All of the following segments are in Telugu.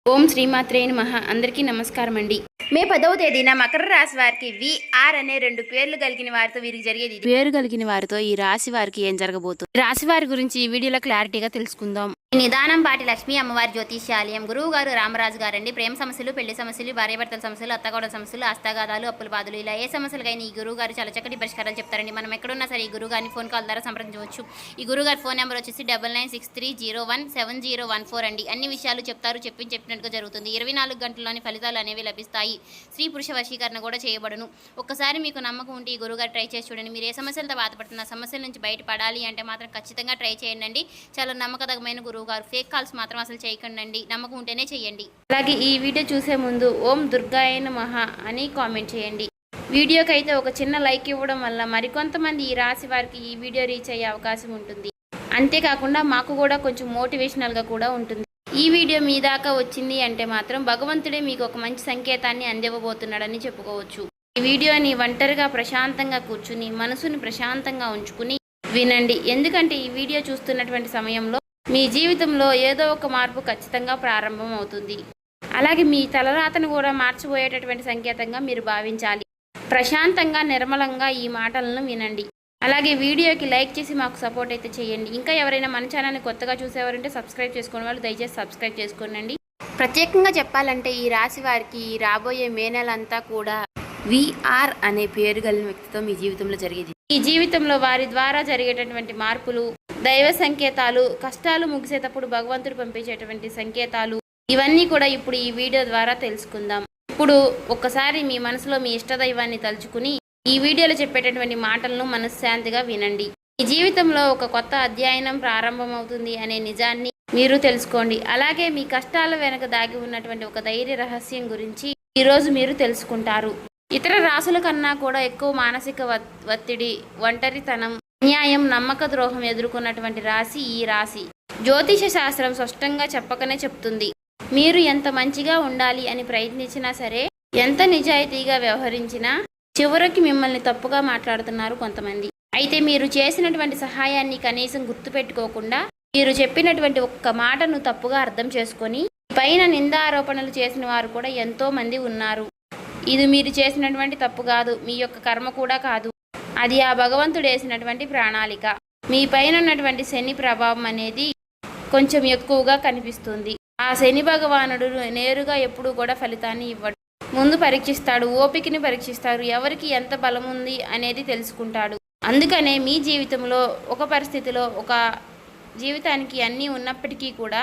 ఓం శ్రీమాత్రే నమః. అందరికీ నమస్కారం అండి. మే 10వ తేదీన మకర రాశి వారికి విఆర్ అనే 2 పేర్లు కలిగిన వారితో వీరికి జరిగేది పేరు కలిగిన వారితో ఈ రాశి వారికి ఏం జరగబోతుంది, రాశి వారి గురించి ఈ వీడియోలో క్లారిటీగా తెలుసుకుందాం. నిదానం పాటి లక్ష్మీ అమ్మవారి జ్యోతిష్యాలయం గురువు గారు రామరాజు గారండి. ప్రేమ సమస్యలు, పెళ్లి సమస్యలు, భార్యాభర్తల సమస్యలు, అత్తగోడల సమస్యలు, హస్తగాదాలు, అప్పుల బాధలు, ఇలా ఏ సమస్యలకైనా ఈ గురువు గారు చాలా చక్కటి పరిష్కారాలు చెప్తారండి. మనం ఎక్కడున్నా సరే ఈ గురువు గారిని ఫోన్ కాల్ ద్వారా సంప్రదించవచ్చు. ఈ గురువు గారి ఫోన్ నెంబర్ వచ్చేసి 9963017014 అండి. అన్ని విషయాలు చెప్తారు, చెప్పినట్టుగా జరుగుతుంది. 24 గంటల్లోని ఫలితాలు అనేవి లభిస్తాయి. స్త్రీ పురుష వశీకరణ కూడా చేయబడును. ఒక్కసారి మీకు నమ్మకం ఉంటే ఈ గురువు గారు ట్రై చేసి చూడండి. మీరు ఏ సమస్యలతో బాధపడుతున్న సమస్యల నుంచి బయటపడాలి అంటే మాత్రం ఖచ్చితంగా ట్రై చేయండి. చాలా నమ్మకదగమైన గురువు గారు. ఫేక్ కాల్స్ మాత్రం అసలు చేయకండి, నమ్మకం ఉంటేనే చేయండి. అలాగే ఈ వీడియో చూసే ముందు ఓం దుర్గాయ నమః అని కామెంట్ చేయండి. వీడియోకి అయితే ఒక చిన్న లైక్ ఇవ్వడం వల్ల మరికొంతమంది ఈ రాశి వారికి ఈ వీడియో రీచ్ అయ్యే అవకాశం ఉంటుంది. అంతేకాకుండా మాకు కూడా కొంచెం మోటివేషనల్గా కూడా ఉంటుంది. ఈ వీడియో మీ దాకా వచ్చింది అంటే మాత్రం భగవంతుడే మీకు ఒక మంచి సంకేతాన్ని అందివ్వబోతున్నాడని చెప్పుకోవచ్చు. ఈ వీడియోని ఒంటరిగా ప్రశాంతంగా కూర్చుని మనసుని ప్రశాంతంగా ఉంచుకుని వినండి. ఎందుకంటే ఈ వీడియో చూస్తున్నటువంటి సమయంలో మీ జీవితంలో ఏదో ఒక మార్పు ఖచ్చితంగా ప్రారంభం అవుతుంది. అలాగే మీ తలరాతను కూడా మార్చిపోయేటటువంటి సంకేతంగా మీరు భావించాలి. ప్రశాంతంగా నిర్మలంగా ఈ మాటలను వినండి. అలాగే వీడియోకి లైక్ చేసి మాకు సపోర్ట్ అయితే చేయండి. ఇంకా ఎవరైనా మన ఛానల్ని కొత్తగా చూసేవారంటే సబ్స్క్రైబ్ చేసుకునే వాళ్ళు దయచేసి సబ్స్క్రైబ్ చేసుకోండి. ప్రత్యేకంగా చెప్పాలంటే ఈ రాశి వారికి రాబోయే మే నెలంతా కూడా విఆర్ అనే పేరు కలిగిన వ్యక్తితో మీ జీవితంలో జరిగేది. ఈ జీవితంలో వారి ద్వారా జరిగేటటువంటి మార్పులు, దైవ సంకేతాలు, కష్టాలు ముగిసేటప్పుడు భగవంతుడు పంపించేటువంటి సంకేతాలు, ఇవన్నీ కూడా ఇప్పుడు ఈ వీడియో ద్వారా తెలుసుకుందాం. ఇప్పుడు ఒక్కసారి మీ మనసులో మీ ఇష్టదైవాన్ని తలుచుకుని ఈ వీడియోలో చెప్పేటటువంటి మాటలను మనశ్శాంతిగా వినండి. ఈ జీవితంలో ఒక కొత్త అధ్యయనం ప్రారంభమవుతుంది అనే నిజాన్ని మీరు తెలుసుకోండి. అలాగే మీ కష్టాల వెనక దాగి ఉన్నటువంటి ఒక ధైర్య రహస్యం గురించి ఈరోజు మీరు తెలుసుకుంటారు. ఇతర రాశుల కన్నా కూడా ఎక్కువ మానసిక ఒత్తిడి, ఒంటరితనం, అన్యాయం, నమ్మక ద్రోహం ఎదుర్కొన్నటువంటి రాశి ఈ రాశి. జ్యోతిష శాస్త్రం స్పష్టంగా చెప్పకనే చెప్తుంది. మీరు ఎంత మంచిగా ఉండాలి అని ప్రయత్నించినా సరే, ఎంత నిజాయితీగా వ్యవహరించినా చివరికి మిమ్మల్ని తప్పుగా మాట్లాడుతున్నారు కొంతమంది. అయితే మీరు చేసినటువంటి సహాయాన్ని కనీసం గుర్తుపెట్టుకోకుండా మీరు చెప్పినటువంటి ఒక్క మాటను తప్పుగా అర్థం చేసుకొని పైన నిందారోపణలు చేసిన వారు కూడా ఎంతో మంది ఉన్నారు. ఇది మీరు చేసినటువంటి తప్పు కాదు, మీ యొక్క కర్మ కూడా కాదు, అది ఆ భగవంతుడు వేసినటువంటి ప్రణాళిక. మీ పైన ఉన్నటువంటి శని ప్రభావం అనేది కొంచెం ఎక్కువగా కనిపిస్తుంది. ఆ శని భగవానుడు నేరుగా ఎప్పుడూ కూడా ఫలితాన్ని ఇవ్వడు. ముందు పరీక్షిస్తాడు, ఓపికని పరీక్షిస్తాడు, ఎవరికి ఎంత బలం ఉంది అనేది తెలుసుకుంటాడు. అందుకనే మీ జీవితంలో ఒక పరిస్థితిలో ఒక జీవితానికి అన్నీ ఉన్నప్పటికీ కూడా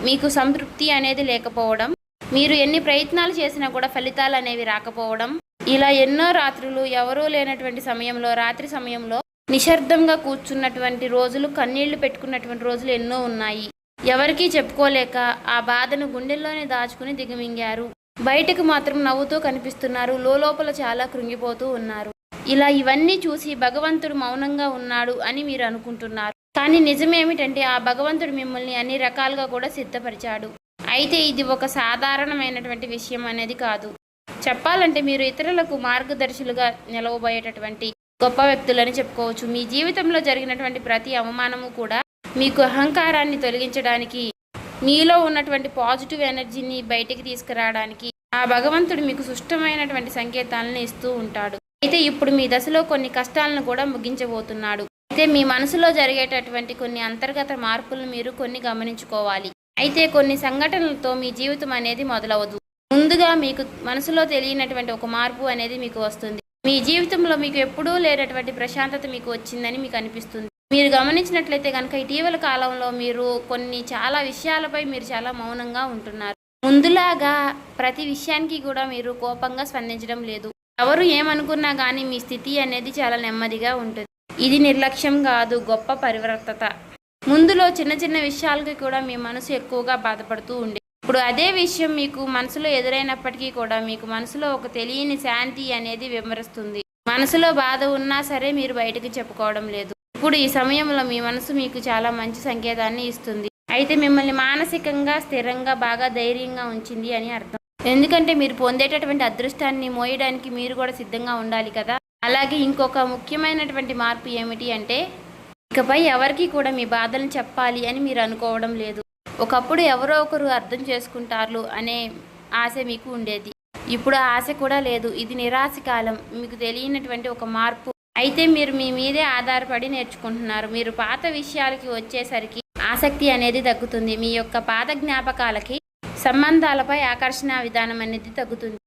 మీకు సంతృప్తి అనేది లేకపోవడం, మీరు ఎన్ని ప్రయత్నాలు చేసినా కూడా ఫలితాలు అనేవి రాకపోవడం, ఇలా ఎన్నో రాత్రులు ఎవరూ లేనటువంటి సమయంలో, రాత్రి సమయంలో నిశ్శబ్దంగా కూర్చున్నటువంటి రోజులు, కన్నీళ్లు పెట్టుకున్నటువంటి రోజులు ఎన్నో ఉన్నాయి. ఎవరికీ చెప్పుకోలేక ఆ బాధను గుండెల్లోనే దాచుకుని దిగమింగారు. బయటకు మాత్రం నవ్వుతూ కనిపిస్తున్నారు, లోపల చాలా కృంగిపోతూ ఉన్నారు. ఇలా ఇవన్నీ చూసి భగవంతుడు మౌనంగా ఉన్నాడు అని మీరు అనుకుంటున్నారు. కానీ నిజమేమిటంటే ఆ భగవంతుడు మిమ్మల్ని అన్ని రకాలుగా కూడా సిద్ధపరిచాడు. అయితే ఇది ఒక సాధారణమైనటువంటి విషయం అనేది కాదు. చెప్పాలంటే మీరు ఇతరులకు మార్గదర్శులుగా నిలవబోయేటటువంటి గొప్ప వ్యక్తులని చెప్పుకోవచ్చు. మీ జీవితంలో జరిగినటువంటి ప్రతి అవమానము కూడా మీకు అహంకారాన్ని తొలగించడానికి, మీలో ఉన్నటువంటి పాజిటివ్ ఎనర్జీని బయటికి తీసుకురావడానికి ఆ భగవంతుడు మీకు సుష్టమైనటువంటి సంకేతాలను ఇస్తూ ఉంటాడు. అయితే ఇప్పుడు మీ దశలో కొన్ని కష్టాలను కూడా ముగించబోతున్నాడు. అయితే మీ మనసులో జరిగేటటువంటి కొన్ని అంతర్గత మార్పులను మీరు కొన్ని గమనించుకోవాలి. అయితే కొన్ని సంఘటనలతో మీ జీవితం అనేది మొదలవదు. ముందుగా మీకు మనసులో తెలియనటువంటి ఒక మార్పు అనేది మీకు వస్తుంది. మీ జీవితంలో మీకు ఎప్పుడూ లేనటువంటి ప్రశాంతత మీకు వచ్చిందని మీకు అనిపిస్తుంది. మీరు గమనించినట్లయితే కనుక ఇటీవల కాలంలో మీరు చాలా విషయాలపై మీరు చాలా మౌనంగా ఉంటున్నారు. ముందులాగా ప్రతి విషయానికి కూడా మీరు కోపంగా స్పందించడం లేదు. ఎవరు ఏమనుకున్నా కానీ మీ స్థితి అనేది చాలా నెమ్మదిగా ఉంటుంది. ఇది నిర్లక్ష్యం కాదు, గొప్ప పరివర్తత. ముందులో చిన్న చిన్న విషయాలకి కూడా మీ మనసు ఎక్కువగా బాధపడుతూ ఉండే, ఇప్పుడు అదే విషయం మీకు మనసులో ఎదురైనప్పటికీ కూడా మీకు మనసులో ఒక తెలియని శాంతి అనేది విమరిస్తుంది. మనసులో బాధ ఉన్నా సరే మీరు బయటకు చెప్పుకోవడం లేదు. ఇప్పుడు ఈ సమయంలో మీ మనసు మీకు చాలా మంచి సంకేతాన్ని ఇస్తుంది. అయితే మిమ్మల్ని మానసికంగా స్థిరంగా బాగా ధైర్యంగా ఉంచింది అని అర్థం. ఎందుకంటే మీరు పొందేటటువంటి అదృష్టాన్ని మోయడానికి మీరు కూడా సిద్ధంగా ఉండాలి కదా. అలాగే ఇంకొక ముఖ్యమైనటువంటి మార్పు ఏమిటి అంటే, ఇకపై ఎవరికి కూడా మీ బాధలను చెప్పాలి అని మీరు అనుకోవడం లేదు. ఒకప్పుడు ఎవరో ఒకరు అర్థం చేసుకుంటారు అనే ఆశ మీకు ఉండేది. ఇప్పుడు ఆ ఆశ కూడా లేదు. ఇది నిరాశ కాలం. మీకు తెలియనటువంటి ఒక మార్పు. అయితే మీరు మీ మీదే ఆధారపడి నేర్చుకుంటున్నారు. మీరు పాత విషయాలకి వచ్చేసరికి ఆసక్తి అనేది తగ్గుతుంది. మీ యొక్క పాత జ్ఞాపకాలకి, సంబంధాలపై ఆకర్షణ విధానం అనేది తగ్గుతుంది.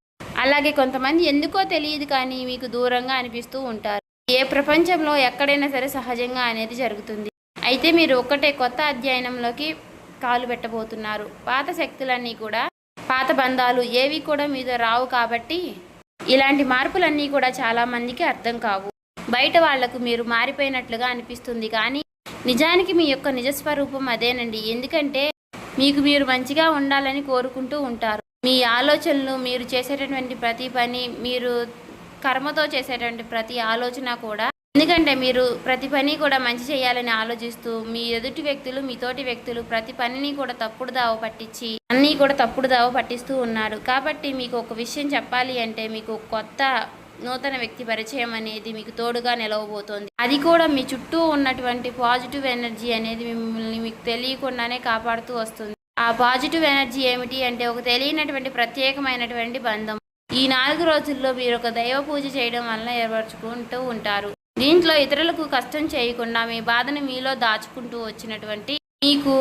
అలాగే కొంతమంది ఎందుకో తెలియదు కానీ మీకు దూరంగా అనిపిస్తూ ఉంటారు. ఏ ప్రపంచంలో ఎక్కడైనా సరే సహజంగా అనేది జరుగుతుంది. అయితే మీరు ఒక్కటే కొత్త అధ్యయనంలోకి కాలు పెట్టబోతున్నారు. పాత శక్తులన్నీ కూడా, పాత బంధాలు ఏవి కూడా మీతో రావు. కాబట్టి ఇలాంటి మార్పులన్నీ కూడా చాలామందికి అర్థం కావు. బయట వాళ్లకు మీరు మారిపోయినట్లుగా అనిపిస్తుంది కానీ నిజానికి మీ యొక్క నిజస్వరూపం అదేనండి. ఎందుకంటే మీకు మీరు మంచిగా ఉండాలని కోరుకుంటూ ఉంటారు. మీ ఆలోచనలు, మీరు చేసేటటువంటి ప్రతి పని, మీరు కర్మతో చేసేటువంటి ప్రతి ఆలోచన కూడా, ఎందుకంటే మీరు ప్రతి పని కూడా మంచి చేయాలని ఆలోచిస్తూ మీ ఎదుటి వ్యక్తులు, మీ తోటి వ్యక్తులు ప్రతి పనిని కూడా తప్పుడు దావ పట్టించి అన్నీ కూడా తప్పుడు దావ పట్టిస్తూ ఉన్నారు. కాబట్టి మీకు ఒక విషయం చెప్పాలి అంటే మీకు కొత్త నూతన వ్యక్తి పరిచయం అనేది మీకు తోడుగా నిలవబోతోంది. అది కూడా మీ చుట్టూ ఉన్నటువంటి పాజిటివ్ ఎనర్జీ అనేది మిమ్మల్ని మీకు తెలియకుండానే కాపాడుతూ వస్తుంది. ఆ పాజిటివ్ ఎనర్జీ ఏమిటి అంటే ఒక తెలియనటువంటి ప్రత్యేకమైనటువంటి బంధం. ఈ 4 రోజుల్లో మీరు ఒక దైవ పూజ చేయడం వల్ల ఏర్పరచుకుంటూ ఉంటారు. దీంట్లో ఇతరులకు కష్టం చేయకుండా మీ బాధను మీలో దాచుకుంటూ వచ్చినటువంటి మీకు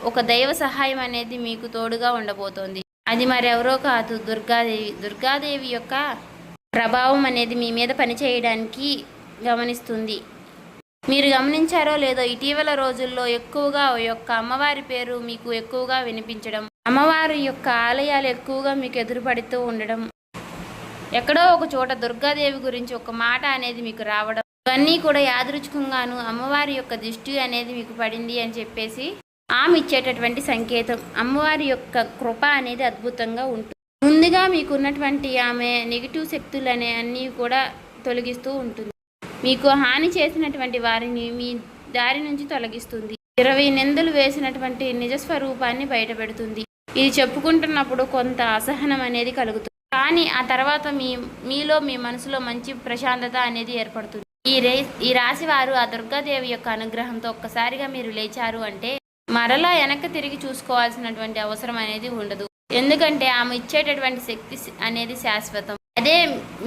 ఒక దైవ సహాయం అనేది మీకు తోడుగా ఉండబోతోంది. అది మరెవరో కాదు, దుర్గాదేవి. దుర్గాదేవి యొక్క ప్రభావం అనేది మీ మీద పనిచేయడానికి గమనిస్తుంది. మీరు గమనించారో లేదో ఇటీవల రోజుల్లో ఎక్కువగా యొక్క అమ్మవారి పేరు మీకు ఎక్కువగా వినిపించడం, అమ్మవారి యొక్క ఆలయాలు ఎక్కువగా మీకు ఎదురుపడుతూ ఉండడం, ఎక్కడో ఒక చోట దుర్గాదేవి గురించి ఒక మాట అనేది మీకు రావడం, ఇవన్నీ కూడా యాదృచ్ఛికంగాను అమ్మవారి యొక్క దృష్టి అనేది మీకు పడింది అని చెప్పేసి ఆమె ఇచ్చేటటువంటి సంకేతం. అమ్మవారి యొక్క కృప అనేది అద్భుతంగా ఉంటుంది. ముందుగా మీకున్నటువంటి ఆమె నెగిటివ్ శక్తులు అనే అన్నీ కూడా తొలగిస్తూ ఉంటుంది. మీకు హాని చేసినటువంటి వారిని మీ దారి నుంచి తొలగిస్తుంది. 20 నిందలు వేసినటువంటి నిజస్వరూపాన్ని బయటపెడుతుంది. ఇది చెప్పుకుంటున్నప్పుడు కొంత అసహనం అనేది కలుగుతుంది. కానీ ఆ తర్వాత మీలో మీ మనసులో మంచి ప్రశాంతత అనేది ఏర్పడుతుంది. ఈ రాశి వారు ఆ దుర్గాదేవి యొక్క అనుగ్రహంతో ఒక్కసారిగా మీరు లేచారు అంటే మరలా వెనక్కి తిరిగి చూసుకోవాల్సినటువంటి అవసరం అనేది ఉండదు. ఎందుకంటే ఆమె ఇచ్చేటటువంటి శక్తి అనేది శాశ్వతం. అదే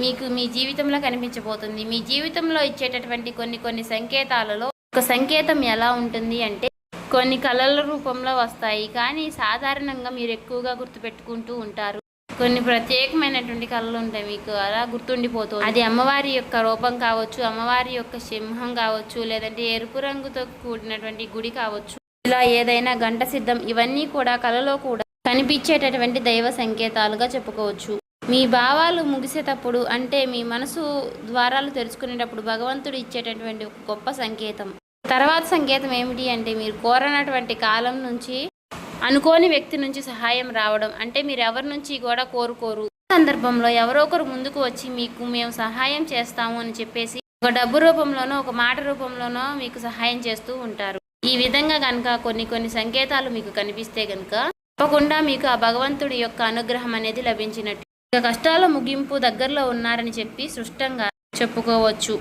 మీకు మీ జీవితంలో కనిపించబోతుంది. మీ జీవితంలో ఇచ్చేటటువంటి కొన్ని సంకేతాలలో ఒక సంకేతం ఎలా ఉంటుంది అంటే కొన్ని కళల రూపంలో వస్తాయి. కానీ సాధారణంగా మీరు ఎక్కువగా గుర్తుపెట్టుకుంటూ ఉంటారు. కొన్ని ప్రత్యేకమైనటువంటి కళలు ఉంటాయి, మీకు అలా గుర్తుండిపోతుంది. అది అమ్మవారి యొక్క రూపం కావచ్చు, అమ్మవారి యొక్క సింహం కావచ్చు, లేదంటే ఎరుపు రంగుతో కూడినటువంటి గుడి కావచ్చు, ఇలా ఏదైనా గంట సిద్ధం, ఇవన్నీ కూడా కళలో కూడా కనిపించేటటువంటి దైవ సంకేతాలుగా చెప్పుకోవచ్చు. మీ భావాలు ముగిసేటప్పుడు అంటే మీ మనసు ద్వారాలు తెరుచుకునేటప్పుడు భగవంతుడు ఇచ్చేటటువంటి ఒక గొప్ప సంకేతం. తర్వాత సంకేతం ఏమిటి అంటే మీరు కోరనటువంటి కాలం నుంచి అనుకోని వ్యక్తి నుంచి సహాయం రావడం. అంటే మీరు ఎవరి నుంచి కూడా కోరుకోరు, సందర్భంలో ఎవరో ఒకరు ముందుకు వచ్చి మీకు మేము సహాయం చేస్తాము అని చెప్పేసి ఒక డబ్బు రూపంలోనో ఒక మాట రూపంలోనో మీకు సహాయం చేస్తూ ఉంటారు. ఈ విధంగా కనుక కొన్ని సంకేతాలు మీకు కనిపిస్తే కనుక తప్పకుండా మీకు ఆ భగవంతుడి యొక్క అనుగ్రహం అనేది లభించినట్టు. ఇక కష్టాల ముగింపు దగ్గరలో ఉన్నారని చెప్పి స్పష్టంగా చెప్పుకోవచ్చు.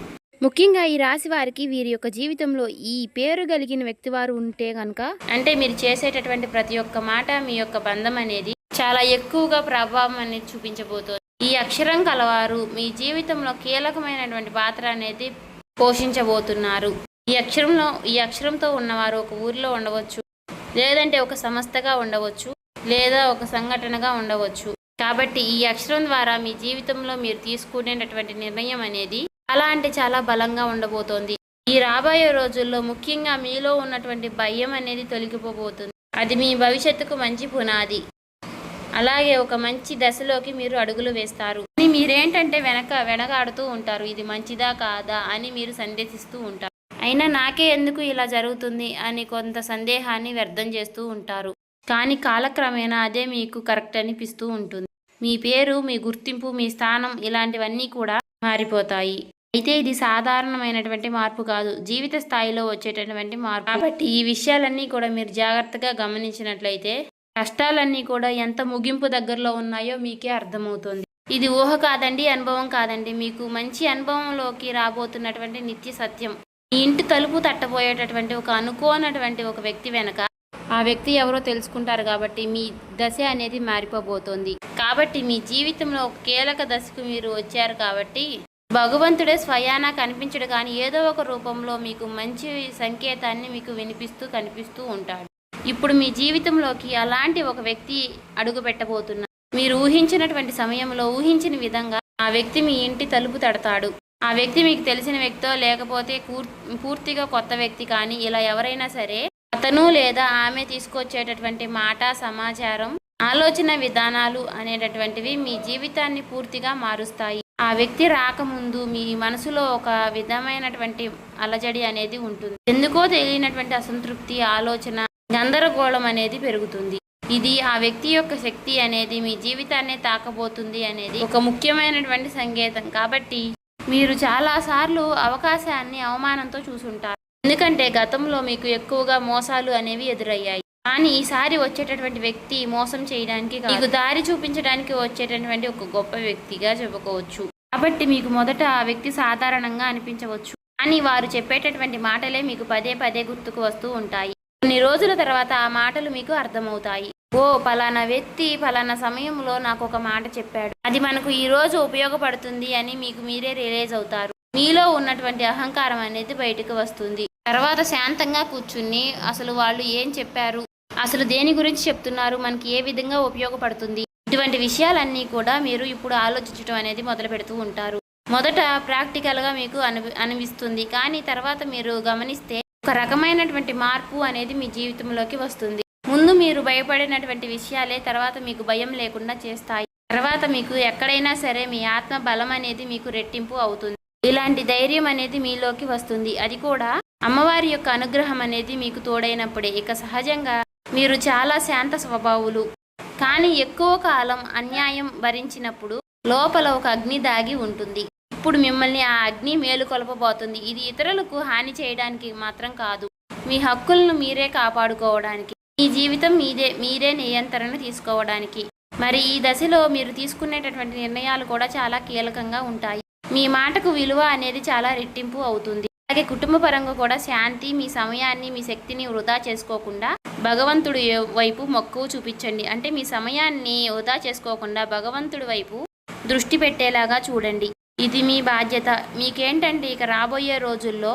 ముఖ్యంగా ఈ రాశి వారికి వీరి యొక్క జీవితంలో ఈ పేరు కలిగిన వ్యక్తి వారు ఉంటే కనుక అంటే మీరు చేసేటటువంటి ప్రతి ఒక్క మాట మీ యొక్క బంధం అనేది చాలా ఎక్కువగా ప్రభావం అనేది చూపించబోతోంది. ఈ అక్షరం కలవారు మీ జీవితంలో కీలకమైనటువంటి పాత్ర అనేది పోషించబోతున్నారు. ఈ అక్షరంతో ఉన్నవారు ఒక ఊరిలో ఉండవచ్చు, లేదంటే ఒక సంస్థగా ఉండవచ్చు, లేదా ఒక సంఘటనగా ఉండవచ్చు. కాబట్టి ఈ అక్షరం ద్వారా మీ జీవితంలో మీరు తీసుకునేటటువంటి నిర్ణయం అనేది చాలా అంటే చాలా బలంగా ఉండబోతోంది. ఈ రాబోయే రోజుల్లో ముఖ్యంగా మీలో ఉన్నటువంటి భయం అనేది తొలగిపోబోతుంది. అది మీ భవిష్యత్తుకు మంచి పునాది. అలాగే ఒక మంచి దశలోకి మీరు అడుగులు వేస్తారు. మీరేంటంటే వెనకాడుతూ ఉంటారు, ఇది మంచిదా కాదా అని మీరు సందేహిస్తూ ఉంటారు. అయినా నాకే ఎందుకు ఇలా జరుగుతుంది అని కొంత సందేహాన్ని వ్యర్థం చేస్తూ ఉంటారు. కానీ కాలక్రమేణా అదే మీకు కరెక్ట్ అనిపిస్తూ ఉంటుంది. మీ పేరు, మీ గుర్తింపు, మీ స్థానం ఇలాంటివన్నీ కూడా మారిపోతాయి. అయితే ఇది సాధారణమైనటువంటి మార్పు కాదు, జీవిత స్థాయిలో వచ్చేటటువంటి మార్పు. కాబట్టి ఈ విషయాలన్నీ కూడా మీరు జాగ్రత్తగా గమనించినట్లయితే కష్టాలన్నీ కూడా ఎంత ముగింపు దగ్గరలో ఉన్నాయో మీకే అర్థమవుతుంది. ఇది ఊహ కాదండి, అనుభవం కాదండి, మీకు మంచి అనుభవంలోకి రాబోతున్నటువంటి నిత్య సత్యం. మీ ఇంటి తలుపు తట్టబోయేటటువంటి ఒక అనుకోనటువంటి ఒక వ్యక్తి వెనక ఆ వ్యక్తి ఎవరో తెలుసుకుంటారు కాబట్టి మీ దశ అనేది మారిపోబోతోంది. కాబట్టి మీ జీవితంలో ఒక కీలక దశకు మీరు వచ్చారు కాబట్టి భగవంతుడే స్వయానా కనిపించడు కానీ ఏదో ఒక రూపంలో మీకు మంచి సంకేతాన్ని మీకు వినిపిస్తూ కనిపిస్తూ ఉంటాడు. ఇప్పుడు మీ జీవితంలోకి అలాంటి ఒక వ్యక్తి అడుగు పెట్టబోతున్నారు. మీరు ఊహించినటువంటి సమయంలో ఊహించిన విధంగా ఆ వ్యక్తి మీ ఇంటి తలుపు తడతాడు. ఆ వ్యక్తి మీకు తెలిసిన వ్యక్తో లేకపోతే పూర్తిగా కొత్త వ్యక్తి కానీ ఇలా ఎవరైనా సరే అతను లేదా ఆమె తీసుకొచ్చేటటువంటి మాట, సమాచారం, ఆలోచన విధానాలు అనేటటువంటివి మీ జీవితాన్ని పూర్తిగా మారుస్తాయి. ఆ వ్యక్తి రాకముందు మీ మనసులో ఒక విధమైనటువంటి అలజడి అనేది ఉంటుంది. ఎందుకో తెలియనటువంటి అసంతృప్తి, ఆలోచన, గందరగోళం అనేది పెరుగుతుంది. ఇది ఆ వ్యక్తి యొక్క శక్తి అనేది మీ జీవితాన్ని తాకబోతుంది అనేది ఒక ముఖ్యమైనటువంటి సంకేతం. కాబట్టి మీరు చాలాసార్లు అవకాశాన్ని అవమానంతో చూసుంటారు. ఎందుకంటే గతంలో మీకు ఎక్కువగా మోసాలు అనేవి ఎదురయ్యాయి. కానీ ఈసారి వచ్చేటటువంటి వ్యక్తి మోసం చేయడానికి మీకు దారి చూపించడానికి వచ్చేటటువంటి ఒక గొప్ప వ్యక్తిగా చెప్పుకోవచ్చు. కాబట్టి మీకు మొదట ఆ వ్యక్తి సాధారణంగా అనిపించవచ్చు, కానీ వారు చెప్పేటటువంటి మాటలే మీకు పదే పదే గుర్తుకు వస్తూ ఉంటాయి. కొన్ని రోజుల తర్వాత ఆ మాటలు మీకు అర్థమవుతాయి. ఓ పలానా వ్యక్తి పలానా సమయంలో నాకు ఒక మాట చెప్పాడు, అది మనకు ఈ రోజు ఉపయోగపడుతుంది అని మీకు మీరే రియలైజ్ అవుతారు. మీలో ఉన్నటువంటి అహంకారం అనేది బయటకు వస్తుంది. తర్వాత శాంతంగా కూర్చుని అసలు వాళ్ళు ఏం చెప్పారు, అసలు దేని గురించి చెప్తున్నారు, మనకి ఏ విధంగా ఉపయోగపడుతుంది, ఇటువంటి విషయాలన్నీ కూడా మీరు ఇప్పుడు ఆలోచించడం అనేది మొదలు పెడుతూ ఉంటారు. మొదట ప్రాక్టికల్గా మీకు అనిపిస్తుంది, కానీ తర్వాత మీరు గమనిస్తే ఒక రకమైనటువంటి మార్పు అనేది మీ జీవితంలోకి వస్తుంది. ముందు మీరు భయపడినటువంటి విషయాలే తర్వాత మీకు భయం లేకుండా చేస్తాయి. తర్వాత మీకు ఎక్కడైనా సరే మీ ఆత్మ బలం అనేది మీకు రెట్టింపు అవుతుంది. ఇలాంటి ధైర్యం అనేది మీలోకి వస్తుంది. అది కూడా అమ్మవారి యొక్క అనుగ్రహం అనేది మీకు తోడైనప్పుడే. ఇక సహజంగా మీరు చాలా శాంత స్వభావులు, కానీ ఎక్కువ కాలం అన్యాయం భరించినప్పుడు లోపల ఒక అగ్ని దాగి ఉంటుంది. ఇప్పుడు మిమ్మల్ని ఆ అగ్ని మేలుకొల్పబోతుంది. ఇది ఇతరులకు హాని చేయడానికి మాత్రం కాదు, మీ హక్కులను మీరే కాపాడుకోవడానికి, మీ జీవితం మీరే నియంత్రణ తీసుకోవడానికి. మరి ఈ దశలో మీరు తీసుకునేటటువంటి నిర్ణయాలు కూడా చాలా కీలకంగా ఉంటాయి. మీ మాటకు విలువ అనేది చాలా రెట్టింపు అవుతుంది. అలాగే కుటుంబ పరంగా కూడా శాంతి, మీ సమయాన్ని, మీ శక్తిని వృధా చేసుకోకుండా భగవంతుడి వైపు మక్కువ చూపించండి. అంటే మీ సమయాన్ని వృధా చేసుకోకుండా భగవంతుడి వైపు దృష్టి పెట్టేలాగా చూడండి. ఇది మీ బాధ్యత. మీకేంటంటే ఇక రాబోయే రోజుల్లో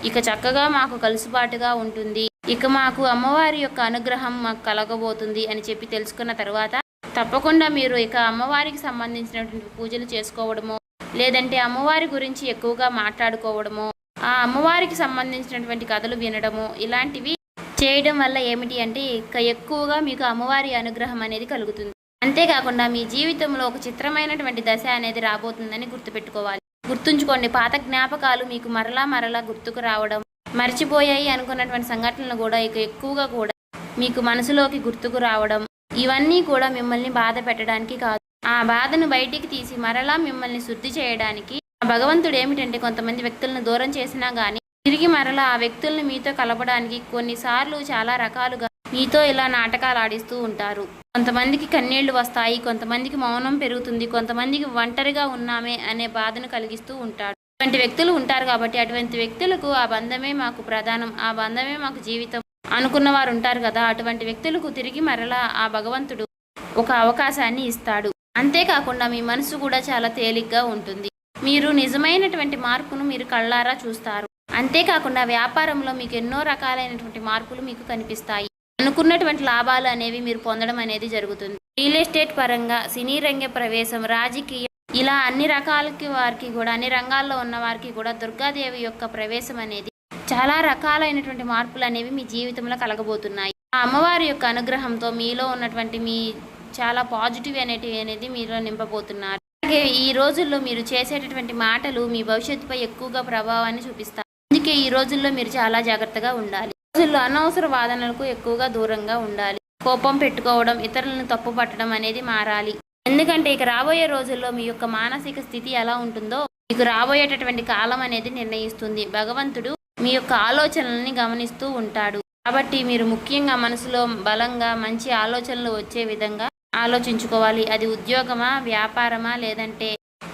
ఇక చక్కగా మాకు కలుసుబాటుగా ఉంటుంది, ఇక మాకు అమ్మవారి యొక్క అనుగ్రహం మాకు కలగబోతుంది అని చెప్పి తెలుసుకున్న తర్వాత తప్పకుండా మీరు ఇక అమ్మవారికి సంబంధించినటువంటి పూజలు చేసుకోవడమో, లేదంటే అమ్మవారి గురించి ఎక్కువగా మాట్లాడుకోవడమో, ఆ అమ్మవారికి సంబంధించినటువంటి కథలు వినడము, ఇలాంటివి చేయడం వల్ల ఏమిటి అంటే ఇక ఎక్కువగా మీకు అమ్మవారి అనుగ్రహం అనేది కలుగుతుంది. అంతేకాకుండా మీ జీవితంలో ఒక చిత్రమైనటువంటి దశ అనేది రాబోతుందని గుర్తుపెట్టుకోవాలి. గుర్తుంచుకోండి, పాత జ్ఞాపకాలు మీకు మరలా గుర్తుకు రావడం, మర్చిపోయాయి అనుకున్నటువంటి సంఘటనలు కూడా ఇక ఎక్కువగా కూడా మీకు మనసులోకి గుర్తుకు రావడం, ఇవన్నీ కూడా మిమ్మల్ని బాధ పెట్టడానికి కాదు, ఆ బాధను బయటికి తీసి మరలా మిమ్మల్ని శుద్ధి చేయడానికి. భగవంతుడు ఏమిటంటే కొంతమంది వ్యక్తులను దూరం చేసినా కానీ తిరిగి మరలా ఆ వ్యక్తులను మీతో కలపడానికి కొన్నిసార్లు చాలా రకాలుగా మీతో ఇలా నాటకాలు ఆడిస్తూ ఉంటారు. కొంతమందికి కన్నీళ్లు వస్తాయి, కొంతమందికి మౌనం పెరుగుతుంది, కొంతమందికి ఒంటరిగా ఉన్నామే అనే బాధను కలిగిస్తూ ఉంటాడు. అటువంటి వ్యక్తులు ఉంటారు. కాబట్టి అటువంటి వ్యక్తులకు ఆ బంధమే మాకు ప్రధానం, ఆ బంధమే మాకు జీవితం అనుకున్న వారు ఉంటారు కదా, అటువంటి వ్యక్తులకు తిరిగి మరలా ఆ భగవంతుడు ఒక అవకాశాన్ని ఇస్తాడు. అంతేకాకుండా మీ మనసు కూడా చాలా తేలిగ్గా ఉంటుంది. మీరు నిజమైనటువంటి మార్పును మీరు కళ్ళారా చూస్తారు. అంతేకాకుండా వ్యాపారంలో మీకు ఎన్నో రకాలైనటువంటి మార్పులు మీకు కనిపిస్తాయి. అనుకున్నటువంటి లాభాలు అనేవి మీరు పొందడం అనేది జరుగుతుంది. రియల్ ఎస్టేట్ పరంగా, సినీ రంగ ప్రవేశం, రాజకీయం, ఇలా అన్ని రకాలకి వారికి కూడా, అన్ని రంగాల్లో ఉన్న వారికి కూడా దుర్గాదేవి యొక్క ప్రవేశం అనేది చాలా రకాలైనటువంటి మార్పులు అనేవి మీ జీవితంలో కలగబోతున్నాయి. ఆ అమ్మవారి యొక్క అనుగ్రహంతో మీలో ఉన్నటువంటి మీ చాలా పాజిటివ్ అనేది మీలో నింపబోతున్నారు. అలాగే ఈ రోజుల్లో మీరు చేసేటటువంటి మాటలు మీ భవిష్యత్తుపై ఎక్కువగా ప్రభావాన్ని చూపిస్తాయి. అందుకే ఈ రోజుల్లో మీరు చాలా జాగ్రత్తగా ఉండాలి. రోజుల్లో అనవసర వాదనలకు ఎక్కువగా దూరంగా ఉండాలి. కోపం పెట్టుకోవడం, ఇతరులను తప్పు పట్టడం అనేది మారాలి. ఎందుకంటే ఇక రాబోయే రోజుల్లో మీ యొక్క మానసిక స్థితి ఎలా ఉంటుందో మీకు రాబోయేటటువంటి కాలం అనేది నిర్ణయిస్తుంది. భగవంతుడు మీ యొక్క ఆలోచనల్ని గమనిస్తూ ఉంటాడు. కాబట్టి మీరు ముఖ్యంగా మనసులో బలంగా మంచి ఆలోచనలు వచ్చే విధంగా ఆలోచించుకోవాలి. అది ఉద్యోగమా, వ్యాపారమా, లేదంటే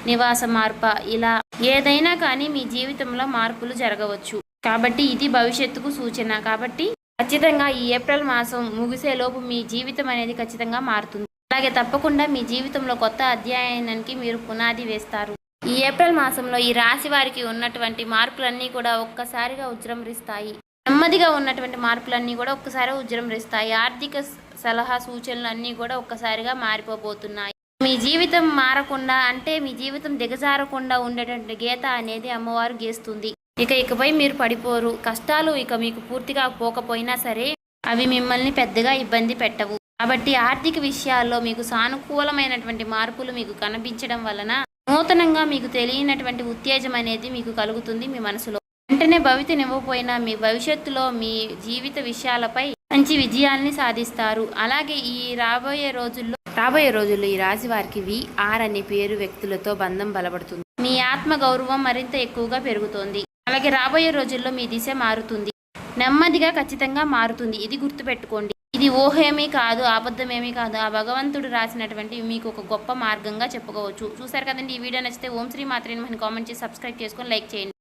నివాస మార్ప, ఇలా ఏదైనా కానీ మీ జీవితంలో మార్పులు జరగవచ్చు. కాబట్టి ఇది భవిష్యత్తుకు సూచన. కాబట్టి ఖచ్చితంగా ఈ ఏప్రిల్ మాసం ముగిసేలోపు మీ జీవితం అనేది ఖచ్చితంగా మారుతుంది. అలాగే తప్పకుండా మీ జీవితంలో కొత్త అధ్యాయానికి మీరు పునాది వేస్తారు. ఈ ఏప్రిల్ మాసంలో ఈ రాశి వారికి ఉన్నటువంటి మార్పులన్నీ కూడా ఒక్కసారిగా ఉజృంభిస్తాయి. నెమ్మదిగా ఉన్నటువంటి మార్పులన్నీ కూడా ఒక్కసారి ఉజృంభిస్తాయి. ఆర్థిక సలహా సూచనలు అన్నీ కూడా ఒక్కసారిగా మారిపోబోతున్నాయి. మీ జీవితం మారకుండా అంటే మీ జీవితం దిగజారకుండా ఉండేటువంటి గీత అనేది అమ్మవారు గీస్తుంది. ఇకపై మీరు పడిపోరు. కష్టాలు ఇక మీకు పూర్తిగా పోకపోయినా సరే అవి మిమ్మల్ని పెద్దగా ఇబ్బంది పెట్టవు. కాబట్టి ఆర్థిక విషయాల్లో మీకు సానుకూలమైనటువంటి మార్పులు మీకు కనిపించడం వలన నూతనంగా మీకు తెలియనటువంటి ఉత్తేజం అనేది మీకు కలుగుతుంది మీ మనసులో. వెంటనే భవితనివ్వకపోయినా మీ భవిష్యత్తులో మీ జీవిత విషయాలపై మంచి విజయాల్ని సాధిస్తారు. అలాగే ఈ రాబోయే రోజుల్లో ఈ రాశి వారికి VR అనే పేరు వ్యక్తులతో బంధం బలపడుతుంది. మీ ఆత్మ గౌరవం మరింత ఎక్కువగా పెరుగుతోంది. అలాగే రాబోయే రోజుల్లో మీ దిశ మారుతుంది. నెమ్మదిగా ఖచ్చితంగా మారుతుంది. ఇది గుర్తుపెట్టుకోండి. ఇది ఊహేమీ కాదు, అబద్ధమేమీ కాదు. ఆ భగవంతుడు రాసినటువంటి మీకు ఒక గొప్ప మార్గంగా చెప్పుకోవచ్చు. చూసారు కదండి. ఈ వీడియో నచ్చితే ఓం శ్రీ మాత్రే నమః కామెంట్ చేసి సబ్స్క్రైబ్ చేసుకొని లైక్ చేయండి.